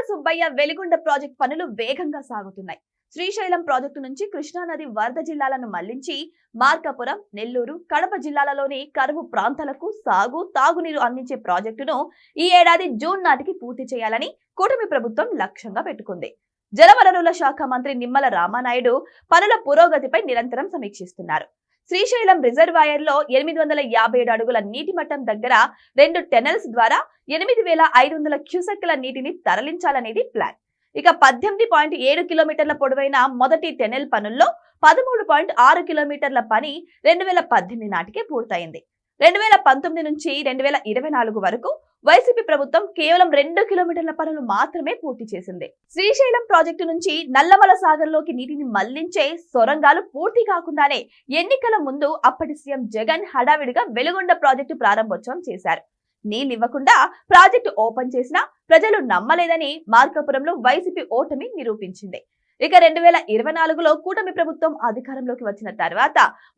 Subbaiah Veligonda project పనులు వేగంగా సాగుతున్నాయి. శ్రీశైలం ప్రాజెక్టు నుంచి కృష్ణానది వరద జిల్లాలను మళ్లించి మార్కాపురం, నెల్లూరు, కడప జిల్లాలలోని కరువు ప్రాంతాలకు సాగు, తాగునీరు అందించే ప్రాజెక్టును ఈ ఏడాది జూన్ నాటికి పూర్తి చేయాలని కూటమి ప్రభుత్వం లక్ష్యంగా పెట్టుకుంది. జలవనరుల శాఖ మంత్రి నిమ్మల రామానాయుడు పనుల పురోగతిపై నిరంతరం సమీక్షిస్తున్నారు. శ్రీశైలం రిజర్వాయర్ లో 857 అడుగుల నీటి మట్టం దగ్గర 2 టెనెల్స్ ద్వారా 8500 క్యూసెక్ల నీటిని తరలించాలనేది ప్లాన్. ఇక 18.7 కిలోమీటర్ల పొడవైన మొదటి టెనెల్ పనుల్లో 13.6 కిలోమీటర్ల పని 2018 నాటికే పూర్తయింది. 2019 నుంచి 2024 వరకు వైసీపీ ప్రభుత్వం కేవలం 2 కిలోమీటర్ల పనులు మాత్రమే పూర్తి చేసింది. శ్రీశైలం ప్రాజెక్టు నుంచి నల్లమల సాగర్ లోకి నీటిని మళ్లించే సొరంగాలు పూర్తి కాకుండానే ఎన్నికల ముందు అప్పటి సీఎం జగన్ హడావిడిగా వెలిగొండ ప్రాజెక్టు ప్రారంభోత్సవం చేశారు. నీళ్లివ్వకుండా ప్రాజెక్టు ఓపెన్ చేసినా ప్రజలు నమ్మలేదని మార్కాపురంలో వైసీపీ ఓటమి నిరూపించింది. ఇక 2024లో కూటమి ప్రభుత్వం అధికారంలోకి వచ్చిన తర్వాత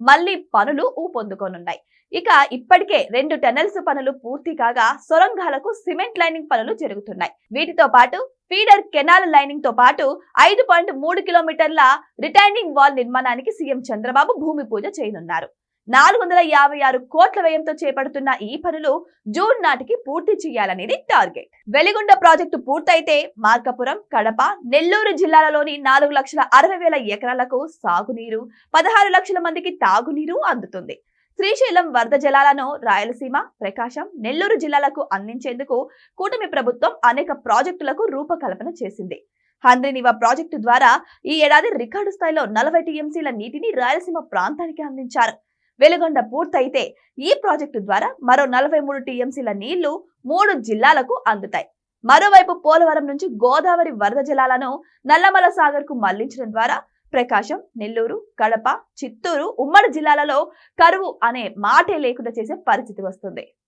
మళ్లీ పనులు ఊపందుకోనున్నాయి. ఇక ఇప్పటికే 2 టెనెల్స్ పనులు పూర్తి కాగా సొరంగాలకు సిమెంట్ లైనింగ్ పనులు జరుగుతున్నాయి. వీటితో పాటు ఫీడర్ కెనాల్ లైనింగ్ తో పాటు 5.3 కిలోమీటర్ల రిటైనింగ్ వాల్ నిర్మాణానికి సీఎం చంద్రబాబు భూమి పూజ చేయనున్నారు. 456 కోట్ల వ్యయంతో చేపడుతున్న ఈ పనులు జూన్ నాటికి పూర్తి చేయాలనేది టార్గెట్. వెలిగొండ ప్రాజెక్టు పూర్తయితే మార్కాపురం, కడప, నెల్లూరు జిల్లాలలోని 4,60,000 ఎకరాలకు సాగునీరు, 16 లక్షల మందికి తాగునీరు అందుతుంది. శ్రీశైలం వరద జలాలను రాయలసీమ, ప్రకాశం, నెల్లూరు జిల్లాలకు అందించేందుకు కూటమి ప్రభుత్వం అనేక ప్రాజెక్టులకు రూపకల్పన చేసింది. హంద్రీనివా ప్రాజెక్టు ద్వారా ఈ ఏడాది రికార్డు స్థాయిలో 40 టీఎంసీల నీటిని రాయలసీమ ప్రాంతానికి అందించారు. వెలిగొండ పూర్తయితే ఈ ప్రాజెక్టు ద్వారా మరో 43 టీఎంసీల నీళ్లు 3 జిల్లాలకు అందుతాయి. మరోవైపు పోలవరం నుంచి గోదావరి వరద జలాలను నల్లమల సాగర్ కు మళ్లించడం ద్వారా ప్రకాశం, నెల్లూరు, కడప, చిత్తూరు ఉమ్మడి జిల్లాలలో కరువు అనే మాటే లేకుండా చేసే పరిస్థితి వస్తుంది.